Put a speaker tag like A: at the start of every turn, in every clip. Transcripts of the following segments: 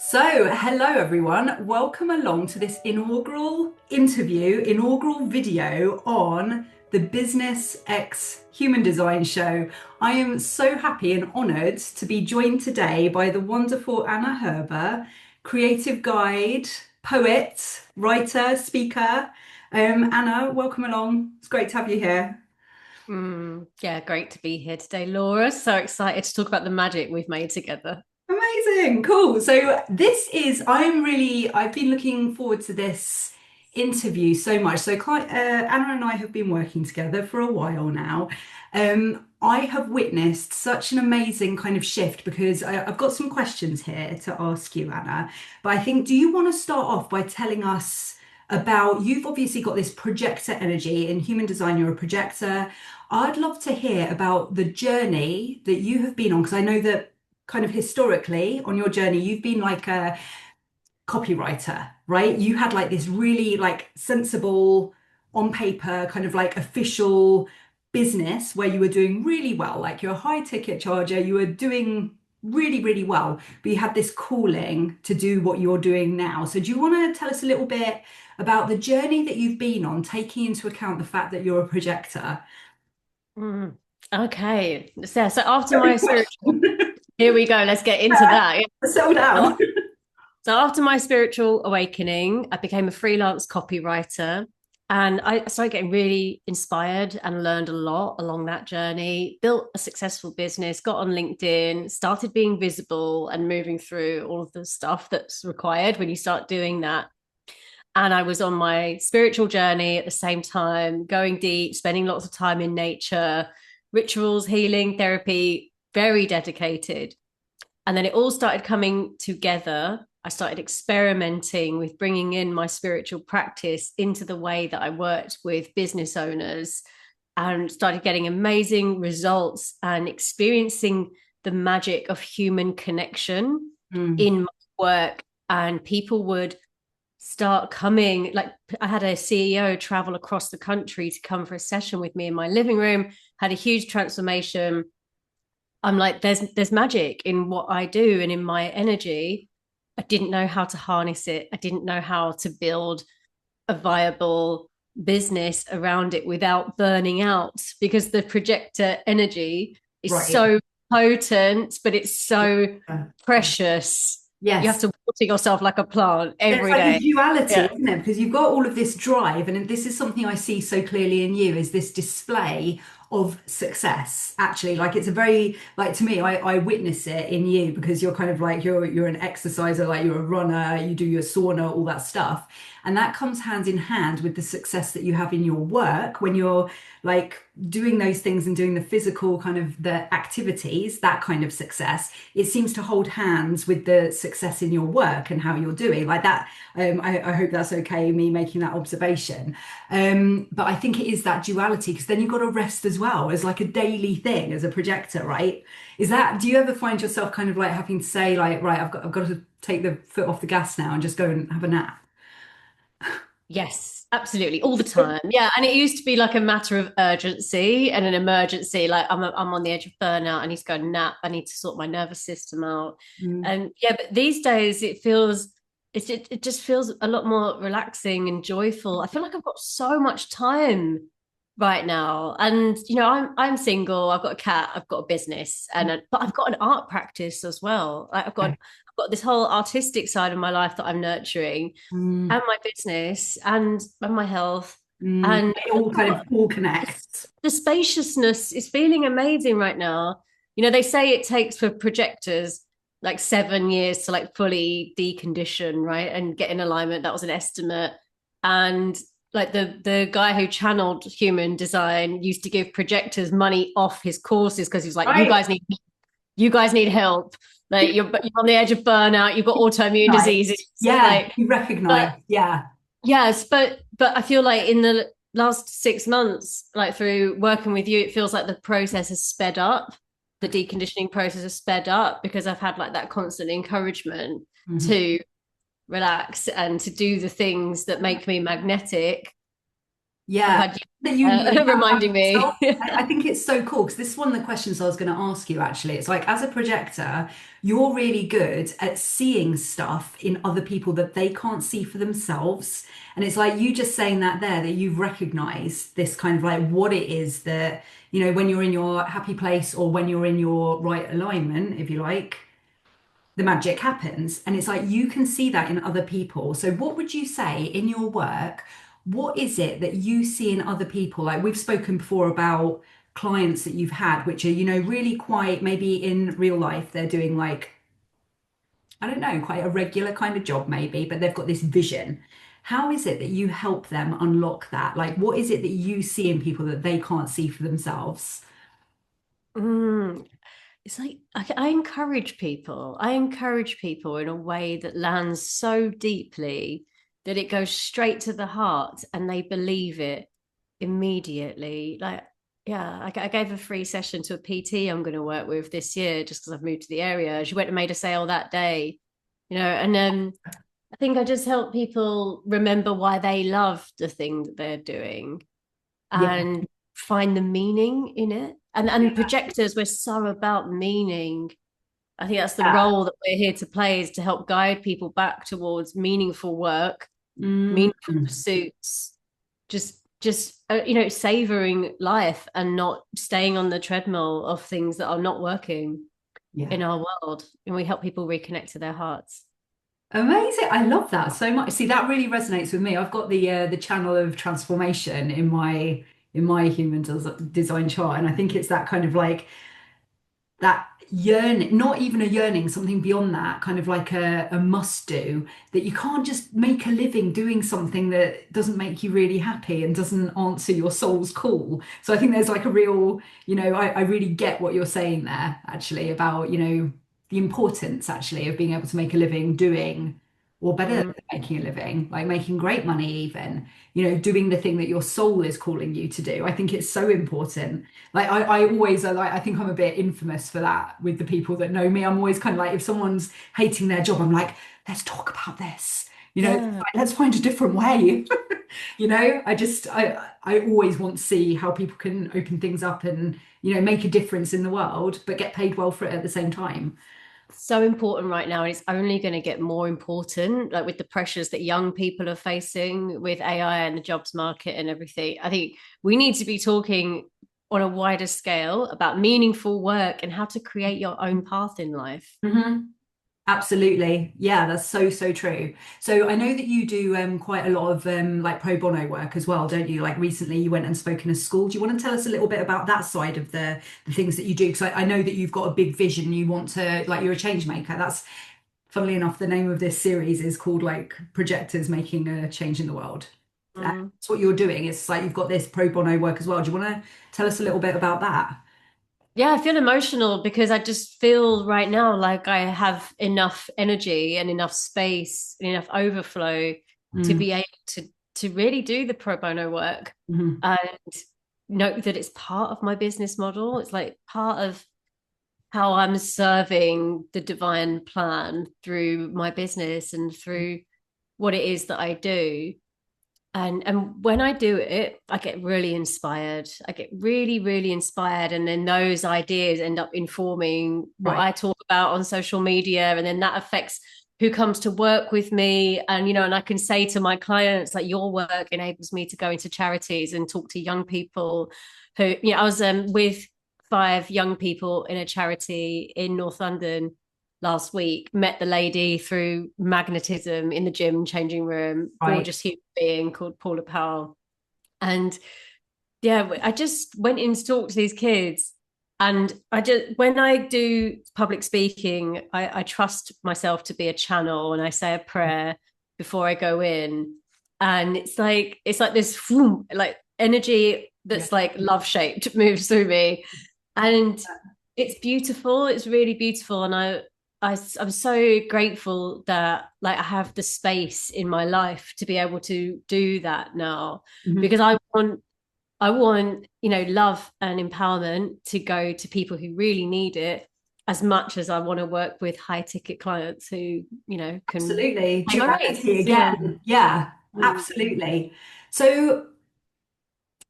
A: Hello everyone. Welcome along to this inaugural video on the Business X Human Design Show. I am so happy and honoured to be joined today by the wonderful Anna Herber, creative guide, poet, writer, speaker. Anna, welcome along. It's great to have you here.
B: Yeah, great to be here today, Laura. So excited to talk about the magic we've made together.
A: Amazing, cool. I've been looking forward to this interview so much. Anna and I have been working together for a while now. I have witnessed such an amazing kind of shift because I've got some questions here to ask you, Anna. But I think, do you want to start off by telling us about, you've obviously got this projector energy in human design, you're a projector. I'd love to hear about the journey that you have been on, because I know that kind of historically on your journey, you've been like a copywriter, right? You had like this really like sensible, on paper, kind of like official business where you were doing really well, like you're a high ticket charger, you were doing really, really well, but you had this calling to do what you're doing now. So do you want to tell us a little bit about the journey that you've been on, taking into account the fact that you're a projector?
B: Mm. Okay. So after
A: Very
B: my
A: good question.
B: spiritual, here we go. Let's get into that. Yeah.
A: Settle
B: So
A: down.
B: so after my spiritual awakening, I became a freelance copywriter and I started getting really inspired and learned a lot along that journey, built a successful business, got on LinkedIn, started being visible and moving through all of the stuff that's required when you start doing that. And I was on my spiritual journey at the same time, going deep, spending lots of time in nature, rituals, healing, therapy, very dedicated. And then it all started coming together. I started experimenting with bringing in my spiritual practice into the way that I worked with business owners and started getting amazing results and experiencing the magic of human connection
A: Mm,
B: in my work. And people would start coming, like I had a CEO travel across the country to come for a session with me in my living room, had a huge transformation. I'm like, there's magic in what I do and in my energy. I didn't know how to harness it. I didn't know how to build a viable business around it without burning out because the projector energy is
A: right.
B: so potent, but it's so
A: Yeah.
B: precious. You have
A: Yes.
B: to water yourself like a plant
A: There's
B: every
A: like a
B: day.
A: duality,
B: Yeah.
A: isn't it? Because you've got all of this drive, and this is something I see so clearly in you, is this display of success. Actually, like it's a very, like to me, I witness it in you because you're kind of like you're an exerciser, like you're a runner, you do your sauna, all that stuff. And that comes hand in hand with the success that you have in your work when you're like doing those things and doing the physical kind of the activities, that kind of success. It seems to hold hands with the success in your work and how you're doing like that. I hope that's okay, me making that observation. But I think it is that duality because then you've got to rest as well as like a daily thing as a projector, right? Do you ever find yourself kind of like having to say like, right, I've got to take the foot off the gas now and just go and have a nap?
B: Yes, absolutely, all the time. Yeah, and it used to be like a matter of urgency and an emergency. Like I'm on the edge of burnout. I need to go nap. I need to sort my nervous system out.
A: Mm,
B: And yeah, but these days it just feels a lot more relaxing and joyful. I feel like I've got so much time right now, and I'm single. I've got a cat. I've got a business, but I've got an art practice as well. Like
A: okay.
B: I've got this whole artistic side of my life that I'm nurturing
A: Mm,
B: and my business and my health and
A: it all kind of all connects.
B: the spaciousness is feeling amazing right now. They say it takes for projectors like 7 years to like fully decondition, right, and get in alignment. That was an estimate. And like the guy who channeled human design used to give projectors money off his courses because he's like,
A: Right.
B: you guys need help. Like you're on the edge of burnout, you've got autoimmune
A: Right.
B: diseases.
A: Yeah,
B: Like,
A: you recognize.
B: but
A: Yeah.
B: yes, but I feel like in the last 6 months, like through working with you, it feels like the process has sped up. The deconditioning process has sped up because I've had like that constant encouragement
A: Mhm.
B: to relax and to do the things that make me magnetic I'm
A: Yeah,
B: glad
A: that
B: you
A: you know that about
B: reminding me.
A: yourself. I think it's so cool because this is one of the questions I was going to ask you actually. It's like, as a projector, you're really good at seeing stuff in other people that they can't see for themselves. And it's like you just saying that there, that you've recognized this kind of like what it is that, when you're in your happy place or when you're in your right alignment, if you like, the magic happens. And it's like you can see that in other people. So, what would you say in your work? What is it that you see in other people? Like we've spoken before about clients that you've had, which are, really quite maybe in real life, they're doing like, I don't know, quite a regular kind of job, maybe, but they've got this vision. How is it that you help them unlock that? Like, what is it that you see in people that they can't see for themselves?
B: Mm, it's like I encourage people. I encourage people in a way that lands so deeply that it goes straight to the heart and they believe it immediately. Like, yeah, I gave a free session to a PT I'm going to work with this year just because I've moved to the area. She went and made a sale that day, and I think I just help people remember why they love the thing that they're doing
A: Yeah.
B: and find the meaning in it. And projectors, we're so about meaning. I think that's the
A: Yeah.
B: role that we're here to play is to help guide people back towards meaningful work,
A: Mm.
B: meaningful pursuits, just savoring life and not staying on the treadmill of things that are not working
A: Yeah.
B: in our world. And we help people reconnect to their hearts.
A: Amazing. I love that so much. See, that really resonates with me. I've got the channel of transformation in my human design chart, and I think it's that kind of like that yearning, not even a yearning, something beyond that, kind of like a must do, that you can't just make a living doing something that doesn't make you really happy and doesn't answer your soul's call. So I think there's like a real, I really get what you're saying there actually about, the importance actually of being able to make a living doing, or better than
B: Mm.
A: making a living, like making great money even, doing the thing that your soul is calling you to do. I think it's so important. Like I always are like I think I'm a bit infamous for that with the people that know me. I'm always kind of like if someone's hating their job, I'm like, let's talk about this.
B: Yeah.
A: Let's find a different way. I always want to see how people can open things up and make a difference in the world, but get paid well for it at the same time.
B: So important right now, and it's only going to get more important, like with the pressures that young people are facing with AI and the jobs market and everything. I think we need to be talking on a wider scale about meaningful work and how to create your own path in life.
A: Hmm. Absolutely. Yeah, that's so, so true. So I know that you do quite a lot of like pro bono work as well, don't you? Like recently you went and spoke in a school. Do you want to tell us a little bit about that side of the things that you do? Because I know that you've got a big vision. You want to, like, you're a change maker. That's, funnily enough, the name of this series is called like Projectors Making a Change in the World.
B: Mm.
A: That's what you're doing. It's like you've got this pro bono work as well. Do you want to tell us a little bit about that?
B: Yeah, I feel emotional because I just feel right now like I have enough energy and enough space and enough overflow to
A: Mm,
B: be able to really do the pro bono work
A: mhm.
B: and note that it's part of my business model. It's like part of how I'm serving the divine plan through my business and through what it is that I do. And when I do it, I get really inspired. I get really, really inspired. And then those ideas end up informing what
A: Right.
B: I talk about on social media. And then that affects who comes to work with me. And I can say to my clients, like, your work enables me to go into charities and talk to young people who, I was with 5 young people in a charity in North London last week, met the lady through magnetism in the gym changing room,
A: Right.
B: gorgeous human being called Paula Powell. And yeah, I just went in to talk to these kids. And when I do public speaking, I trust myself to be a channel and I say a prayer before I go in. And it's like this like energy
A: Yeah.
B: that's like love shaped moves through me. And it's beautiful. It's really beautiful. And I'm so grateful that like I have the space in my life to be able to do that now
A: Mhm.
B: because I want love and empowerment to go to people who really need it as much as I want to work with high ticket clients who can
A: Absolutely.
B: pay my
A: Duality
B: rates. Yeah.
A: again. Yeah,
B: Mm.
A: absolutely. So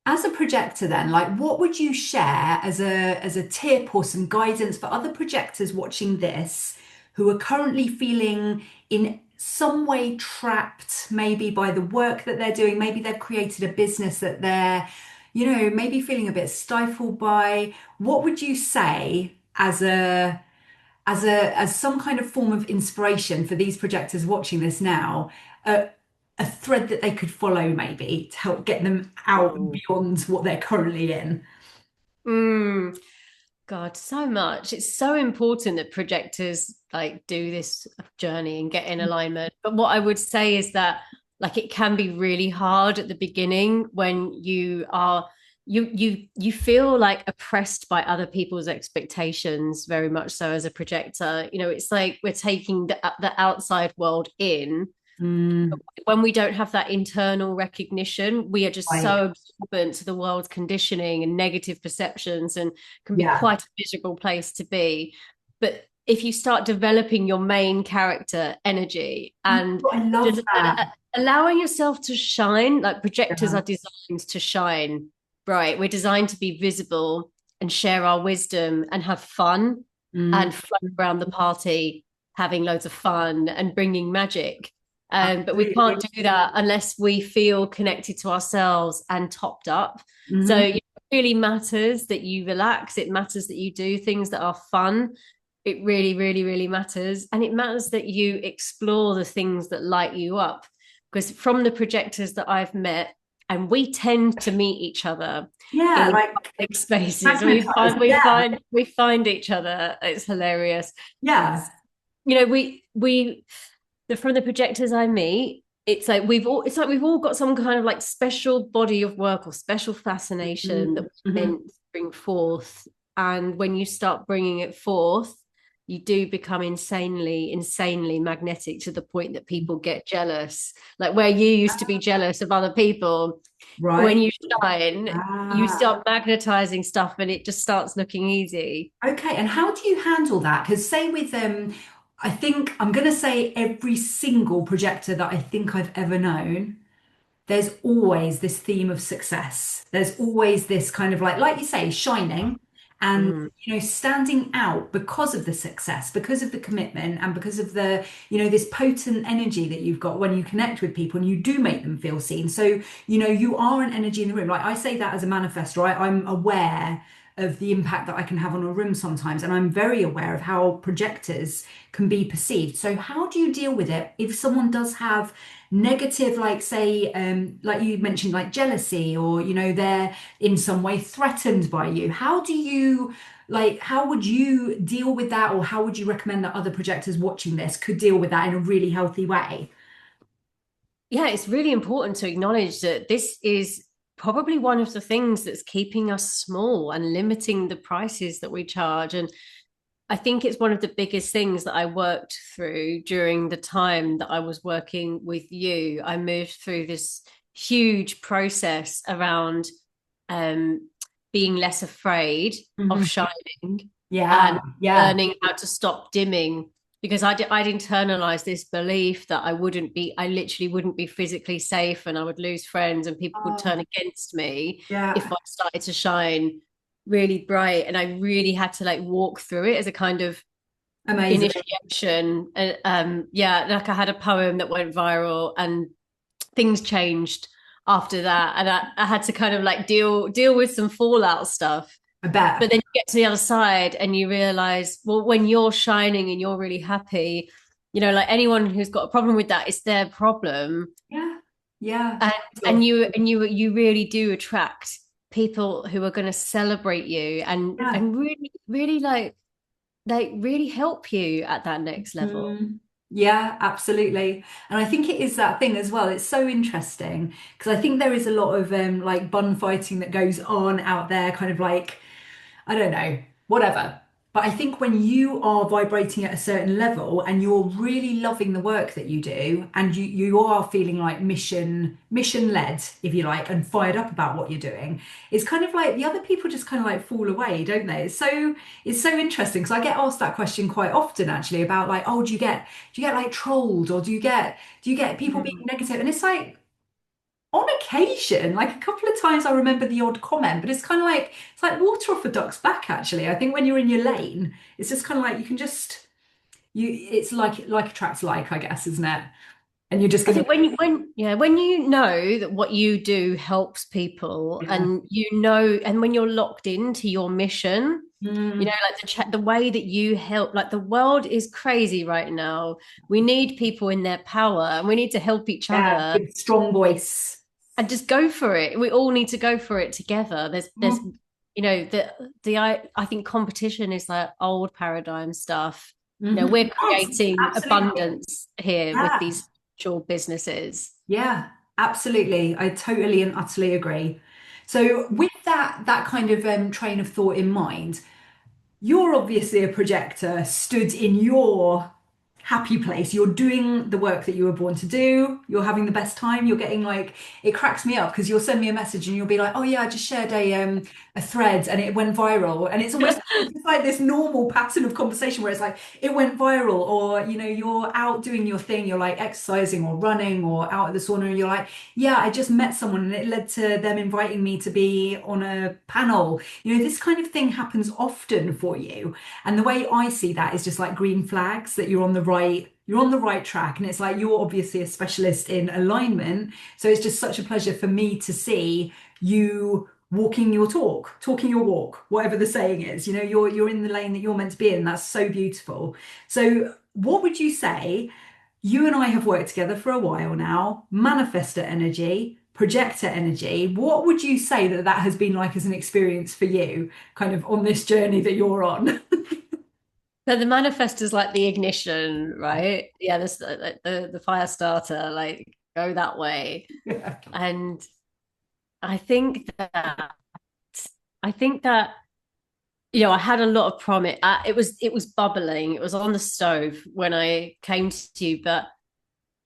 A: As a projector then, like what would you share as a tip or some guidance for other projectors watching this who are currently feeling in some way trapped, maybe by the work that they're doing, maybe they've created a business that they're, maybe feeling a bit stifled by. What would you say as some kind of form of inspiration for these projectors watching this now, a thread that they could follow maybe to help get them out and
B: Mm.
A: beyond what they're currently in.
B: Mm. God, so much. It's so important that projectors like do this journey and get in alignment. But what I would say is that like it can be really hard at the beginning when you feel like oppressed by other people's expectations very much so as a projector. It's like we're taking the outside world in.
A: Mm,
B: When we don't have that internal recognition, we are just
A: right.
B: so absorbent to the world's conditioning and negative perceptions and can be
A: Yeah.
B: quite a miserable place to be. But if you start developing your main character energy and
A: Oh, I love
B: just
A: that.
B: allowing yourself to shine, like projectors
A: Yeah.
B: are designed to shine bright. We're designed to be visible and share our wisdom and have fun
A: Mm,
B: and float around the party, having loads of fun and bringing magic. But we can't
A: absolutely.
B: do that unless we feel connected to ourselves and topped up. So
A: Hmm.
B: it really matters that you relax. It matters that you do things that are fun. It really, really, really matters. And it matters that you explore the things that light you up. Because from the projectors that I've met, and we tend to meet each other
A: Yeah,
B: in
A: like
B: public spaces. We
A: magnetized.
B: find we
A: Yeah.
B: find we find each other. It's hilarious.
A: Yeah.
B: We from the projectors I meet, it's like we've all got some kind of like special body of work or special fascination that we're
A: Mm-hmm.
B: meant to bring forth. And when you start bringing it forth, you do become insanely, insanely magnetic to the point that people get jealous. Like where you used to be jealous of other people, when
A: Right.
B: you shine, you
A: Ah.
B: start magnetizing stuff and it just starts looking easy.
A: Okay, and how do you handle that? Because say with I think I'm going to say every single projector that I think I've ever known, there's always this theme of success. There's always this kind of like you say, shining and
B: Mm.
A: standing out because of the success, because of the commitment, and because of the this potent energy that you've got when you connect with people and you do make them feel seen. So you are an energy in the room. Like I say that as a manifestor, I'm aware of the impact that I can have on a room sometimes, and I'm very aware of how projectors can be perceived. So how do you deal with it if someone does have negative, like say like you mentioned, like jealousy, or they're in some way threatened by you? How do you how would you deal with that, or how would you recommend that other projectors watching this could deal with that in a really healthy way?
B: Yeah, it's really important to acknowledge that this is probably one of the things that's keeping us small and limiting the prices that we charge. And I think it's one of the biggest things that I worked through during the time that I was working with you. I moved through this huge process around um, being less afraid of
A: Hmm.
B: shining
A: Yeah,
B: and
A: yeah.
B: learning how to stop dimming, because I'd internalized this belief that I literally wouldn't be physically safe and I would lose friends and people would
A: Oh,
B: turn against me if
A: yeah.
B: I started to shine really bright. And I really had to like walk through it as a kind of
A: Amazing.
B: initiation. Yeah, like I had a poem that went viral and things changed after that. And I had to kind of like deal with some fallout stuff.
A: I
B: But
A: bet.
B: then you get to the other side and you realize, well, when you're shining and you're really happy, like anyone who's got a problem with that, it's their problem.
A: Yeah, yeah.
B: And
A: Sure.
B: you really do attract people who are going to celebrate you and
A: Yeah.
B: and really really like really help you at that next level.
A: Mm, yeah, absolutely. And I think it is that thing as well. It's so interesting because I think there is a lot of like bun fighting that goes on out there, kind of like I don't know, whatever. But I think when you are vibrating at a certain level and you're really loving the work that you do, and you are feeling like mission led, if you like, and fired up about what you're doing, it's kind of like the other people just kind of like fall away, don't they? It's so interesting because I get asked that question quite often actually about like, oh, do you get like trolled, or do you get people being
B: Mm.
A: negative? And it's like On occasion, like a couple of times I remember the odd comment, but it's like water off a duck's back actually. I think when you're in your lane, it's just kind of like you can just you it's like attracts like, I guess, isn't it? And you're just
B: I
A: gonna
B: think when you know that what you do helps people,
A: yeah.
B: and you know, and when you're locked into your mission, you know,
A: Mm,
B: like the way that you help, like the world is crazy right now. We need people in their power, and we need to help each
A: yeah,
B: other
A: big strong voice.
B: and just go for it. We all need to go for it together. There's you know I think competition is like old paradigm stuff. You know, we're
A: Yes,
B: creating
A: absolutely.
B: abundance here with
A: Yeah.
B: these actual businesses.
A: Yeah, absolutely. I totally and utterly agree. So with that kind of train of thought in mind, you're obviously a projector stood in your happy place. You're doing the work that you were born to do. You're having the best time. You're getting like it cracks me up because you'll send me a message and you'll be like, "Oh yeah, I just shared a thread and it went viral." And it's just like this normal pattern of conversation where it's like it went viral, or you're out doing your thing. You're like exercising or running or out at the sauna, and you're like, "Yeah, I just met someone and it led to them inviting me to be on a panel." This kind of thing happens often for you. And the way I see that is just like green flags that you're on the right track. And it's like you're obviously a specialist in alignment. So it's just such a pleasure for me to see you walking your talk, talking your walk, whatever the saying is. You're in the lane that you're meant to be in. That's so beautiful. So what would you say? You and I have worked together for a while now, manifestor energy, projector energy. What would you say that has been like as an experience for you, kind of on this journey that you're on?
B: So the manifest is like the ignition, right? Yeah, this the fire starter, like go that way.
A: Yeah.
B: And I think that I think that you know, I had a lot of promise. It was bubbling. It was on the stove when I came to you, but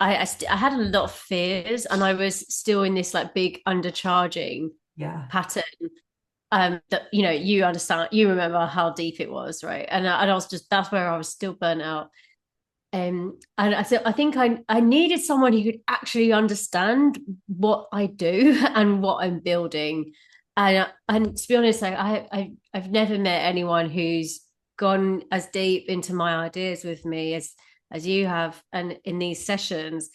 B: I had a lot of fears, and I was still in this like big undercharging
A: Yeah.
B: pattern. That you know, you understand, you remember how deep it was, right? And I was just that's where I was still burnt out. And I think I needed someone who could actually understand what I do and what I'm building. And to be honest, like I've never met anyone who's gone as deep into my ideas with me as you have, and in these sessions.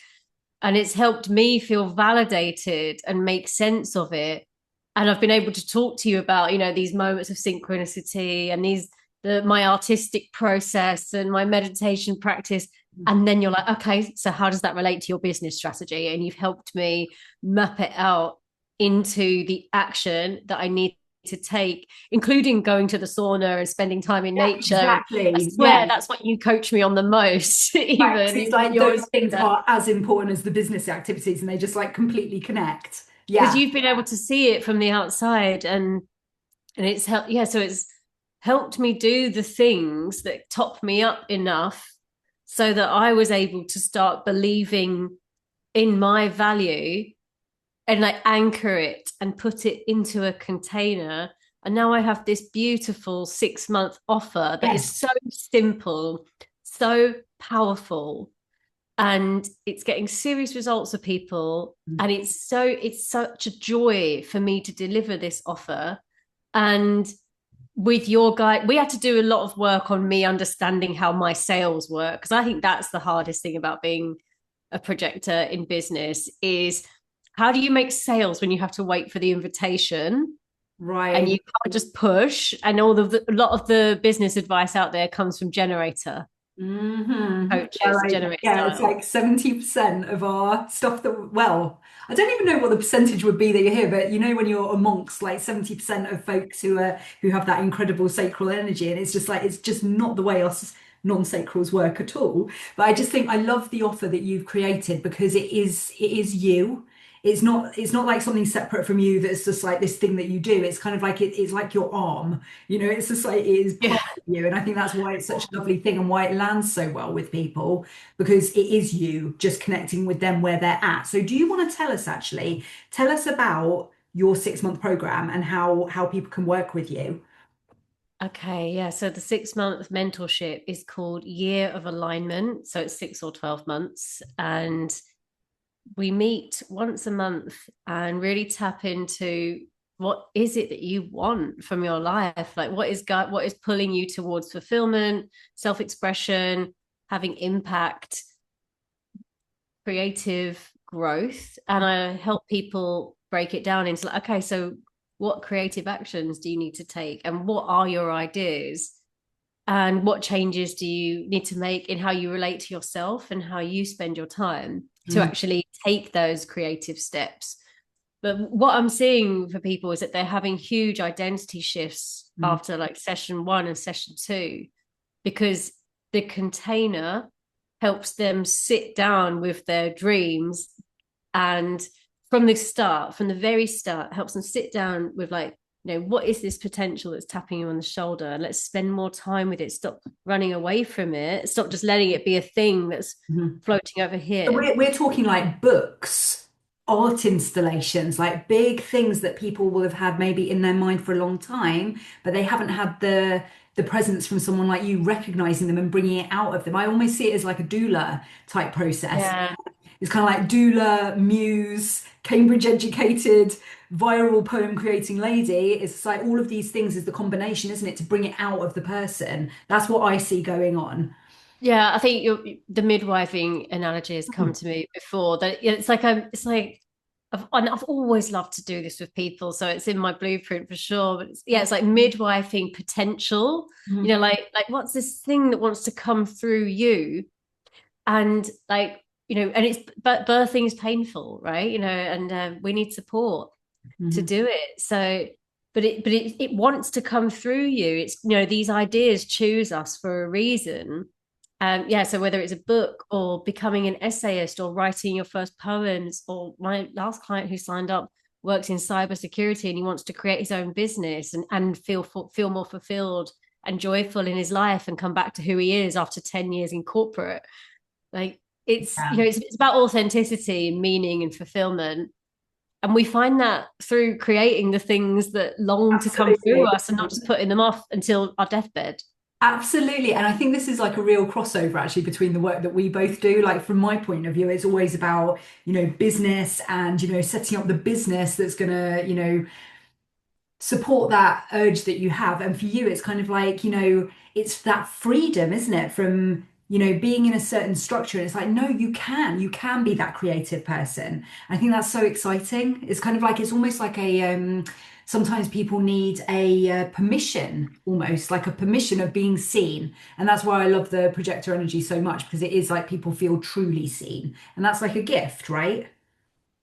B: And it's helped me feel validated and make sense of it. And I've been able to talk to you about, you know, these moments of synchronicity and my artistic process and my meditation practice. And then you're like, okay, so how does that relate to your business strategy? And you've helped me map it out into the action that I need to take, including going to the sauna and spending time in
A: Yeah,
B: nature. I
A: exactly. Yeah.
B: swear that's what you coach me on the most,
A: Right. 'Cause
B: even
A: it's like
B: you
A: those
B: always
A: things
B: that.
A: are as important as the business activities and they just like completely connect.
B: Because
A: Yeah.
B: you've been able to see it from the outside, and it's helped. Yeah, so it's helped me do the things that top me up enough so that I was able to start believing in my value and like anchor it and put it into a container. And now I have this beautiful 6 month offer that is
A: Yes.
B: so simple, so powerful, and it's getting serious results for people. And it's such a joy for me to deliver this offer. And with your guide, we had to do a lot of work on me understanding how my sales work, because I think that's the hardest thing about being a projector in business is how do you make sales when you have to wait for the invitation and
A: Right.
B: you can't just push, and a lot of the business advice out there comes from generator
A: Yeah,
B: coaches, generator
A: yeah, it's
B: style.
A: like 70% of our stuff that, well, I don't even know what the percentage would be that you hear, but when you're amongst like 70% of folks who have that incredible sacral energy, and it's just like it's just not the way us non-sacrals work at all. But I just think I love the offer that you've created because it is you. It's not like something separate from you that's just like this thing that you do. It's kind of like it's like your arm. It's just like it is
B: Yeah.
A: part of you. And I think that's why it's such a lovely thing and why it lands so well with people because it is you just connecting with them where they're at. So do you want to tell us about your 6 month program and how people can work with you?
B: Okay, yeah. So the 6 month mentorship is called Year of Alignment. So it's 6 or 12 months. And we meet once a month and really tap into what is it that you want from your life, like what is pulling you towards fulfillment, self-expression, having impact, creative growth. And I help people break it down into like, okay, so what creative actions do you need to take, and what are your ideas, and what changes do you need to make in how you relate to yourself and how you spend your time to
A: Mm,
B: actually take those creative steps. But what I'm seeing for people is that they're having huge identity shifts
A: mm,
B: after like session 1 and session 2, because the container helps them sit down with their dreams, and from the very start, helps them sit down with like, what is this potential that's tapping you on the shoulder? And let's spend more time with it. Stop running away from it. Stop just letting it be a thing that's
A: mhm.
B: floating over
A: So
B: here.
A: we're talking like books, art installations, like big things that people will have had maybe in their mind for a long time, but they haven't had the presence from someone like you recognizing them and bringing it out of them. I almost see it as like a doula type process.
B: Yeah.
A: It's kind of like doula, muse, Cambridge educated, viral poem creating lady. It's like all of these things is the combination, isn't it, to bring it out of the person. That's what I see going on.
B: Yeah, I think the midwifing analogy has come to me before. That it's like I've always loved to do this with people, so it's in my blueprint for sure. But it's like midwifing potential.
A: Mhm.
B: Like what's this thing that wants to come through you, and like and it's but birthing is painful, right? And we need support to
A: Mhm.
B: do it. So, but it wants to come through you. It's these ideas choose us for a reason. Yeah, so whether it's a book or becoming an essayist or writing your first poems, or my last client who signed up works in cybersecurity and he wants to create his own business and feel more fulfilled and joyful in his life and come back to who he is after 10 years in corporate. Like it's
A: Yeah,
B: it's about authenticity, meaning, and fulfillment. And we find that through creating the things that long to come through
A: absolutely.
B: us and not just putting them off until our deathbed.
A: Absolutely. And I think this is like a real crossover actually between the work that we both do. Like from my point of view, it's always about, business and, setting up the business that's gonna, support that urge that you have. And for you, it's kind of like, it's that freedom, isn't it? From, being in a certain structure. And it's like, no, you can be that creative person. I think that's so exciting. It's kind of like, it's almost like sometimes people need a permission, almost like a permission of being seen. And that's why I love the projector energy so much, because it is like people feel truly seen. And that's like a gift, right?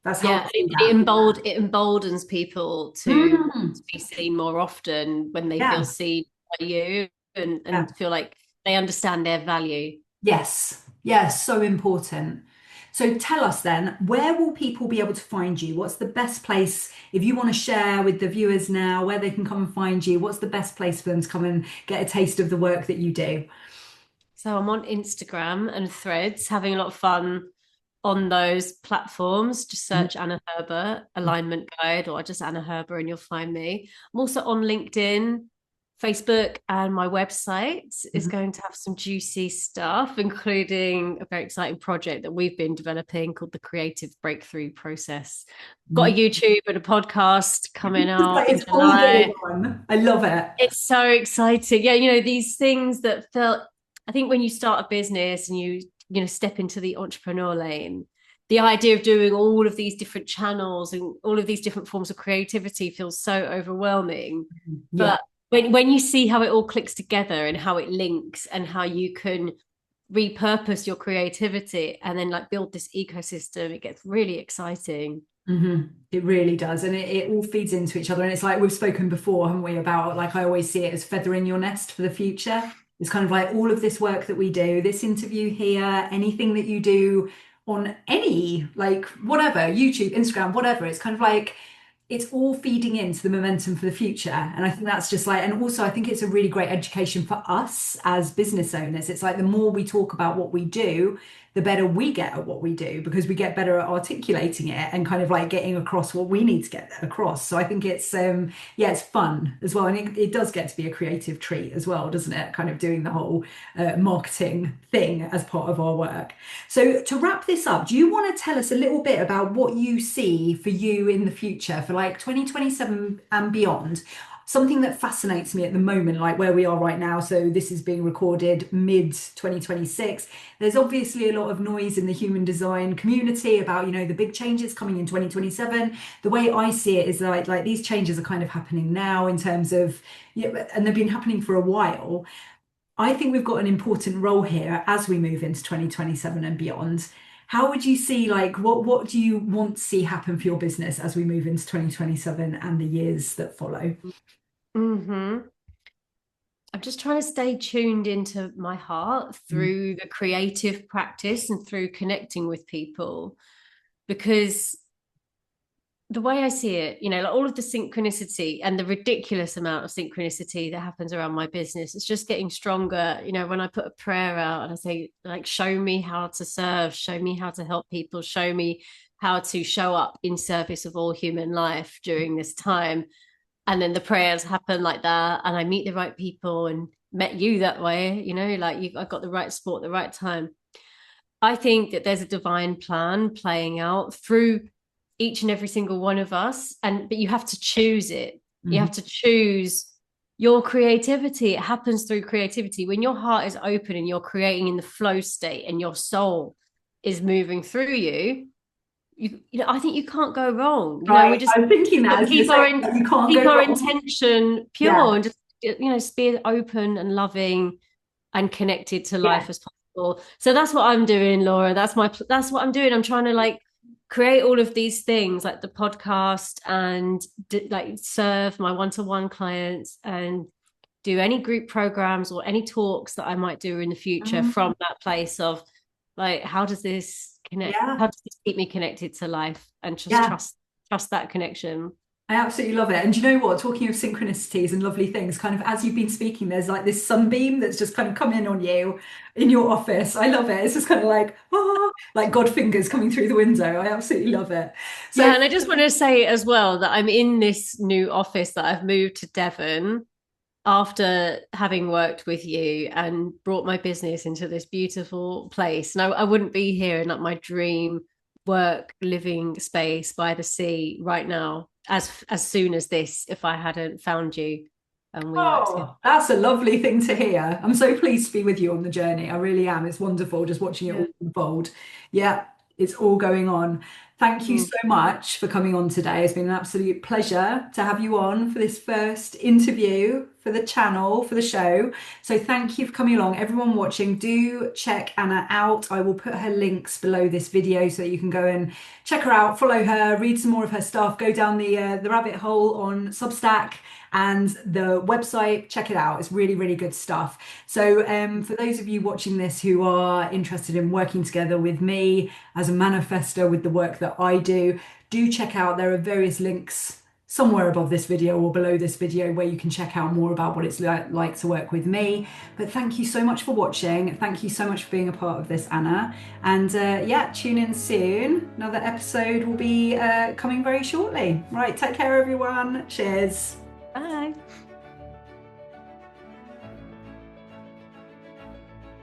A: That's how I
B: Yeah,
A: see that.
B: it emboldens people to
A: Mm,
B: be seen more often when they feel
A: yeah.
B: seen by you, and
A: Yeah.
B: feel like they understand their value.
A: Yes, yes, so important. So tell us then, where will people be able to find you? What's the best place if you want to share with the viewers now where they can come and find you? What's the best place for them to come and get a taste of the work that you do?
B: So I'm on Instagram and Threads, having a lot of fun on those platforms. Just
A: Mhm.
B: search Anna Herber alignment guide, or just Anna Herber and you'll find me. I'm also on LinkedIn, Facebook, and my website is
A: Mhm.
B: going to have some juicy stuff, including a very exciting project that we've been developing called the Creative Breakthrough Process. Got a
A: Mhm.
B: YouTube and a podcast coming
A: It's
B: out
A: like
B: in
A: it's all going
B: July.
A: on. I love it.
B: It's so exciting. Yeah, these things that felt, I think when you start a business and you step into the entrepreneur lane, the idea of doing all of these different channels and all of these different forms of creativity feels so overwhelming.
A: Yeah.
B: But when you see how it all clicks together and how it links and how you can repurpose your creativity and then like build this ecosystem, it gets really exciting.
A: It really does. And it all feeds into each other. And it's like we've spoken before, haven't we, about like I always see it as feathering your nest for the future. It's kind of like all of this work that we do, this interview here, anything that you do on any, like whatever, YouTube, Instagram, whatever. It's kind of like it's all feeding into the momentum for the future. And I think that's just like, and also I think it's a really great education for us as business owners. It's like the more we talk about what we do, the better we get at what we do, because we get better at articulating it and kind of like getting across what we need to get across. So I think it's yeah, it's fun as well. And it does get to be a creative treat as well, doesn't it? Kind of doing the whole marketing thing as part of our work. So to wrap this up, do you want to tell us a little bit about what you see for you in the future for like 2027 and beyond? Something that fascinates me at the moment, like where we are right now. So this is being recorded mid 2026. There's obviously a lot of noise in the human design community about, the big changes coming in 2027. The way I see it is like these changes are kind of happening now in terms of, yeah, and they've been happening for a while. I think we've got an important role here as we move into 2027 and beyond. How would you see, like, what do you want to see happen for your business as we move into 2027 and the years that follow?
B: Hmm. I'm just trying to stay tuned into my heart
A: Mm,
B: through the creative practice and through connecting with people, because the way I see it, like all of the synchronicity and the ridiculous amount of synchronicity that happens around my business, it's just getting stronger. When I put a prayer out and I say, like, show me how to serve, show me how to help people, show me how to show up in service of all human life during this time. And then the prayers happen like that. And I meet the right people and met you that way, like I got the right support at the right time. I think that there's a divine plan playing out through each and every single one of us, but you have to choose it. You
A: mhm.
B: have to choose your creativity. It happens through creativity. When your heart is open and you're creating in the flow state and your soul is moving through I think you can't go wrong. We
A: Right.
B: just
A: I was thinking that
B: got to
A: as you're
B: keep
A: saying that you can't go
B: our
A: wrong.
B: intention pure
A: Yeah.
B: and just be open and loving and connected to
A: Yeah.
B: life as possible. So that's what I'm doing, Laura. That's what I'm doing. I'm trying to like create all of these things like the podcast and like serve my one-to-one clients and do any group programs or any talks that I might do in the future
A: Um,
B: from that place of like, how
A: yeah.
B: does this keep me connected to life and just
A: Yeah.
B: trust that connection.
A: I absolutely love it. And do you know what? Talking of synchronicities and lovely things, kind of as you've been speaking, there's like this sunbeam that's just kind of come in on you in your office. I love it. It's just kind of like, oh, like God fingers coming through the window. I absolutely love it. So,
B: Yeah, and I just want to say as well that I'm in this new office that I've moved to Devon after having worked with you and brought my business into this beautiful place. And I wouldn't be here in like my dream work living space by the sea right now as soon as this if I hadn't found you and we worked together.
A: oh, that's a lovely thing to hear. I'm so pleased to be with you on the journey. I really am. It's wonderful just watching it
B: Yeah.
A: all unfold. Yeah, it's all going on. Thank you
B: Mm.
A: so much for coming on today. It's been an absolute pleasure to have you on for this first interview for the channel, for the show. So thank you for coming along. Everyone watching, do check Anna out. I will put her links below this video so that you can go and check her out, follow her, read some more of her stuff, go down the rabbit hole on Substack and the website. Check it out. It's really, really good stuff. So for those of you watching this who are interested in working together with me as a manifestor with the work that I do check out. There are various links somewhere above this video or below this video where you can check out more about what it's like to work with me. But thank you so much for watching. Thank you so much for being a part of this, Anna. And yeah, tune in soon. Another episode will be coming very shortly. Right, take care, everyone. Cheers.
B: Bye.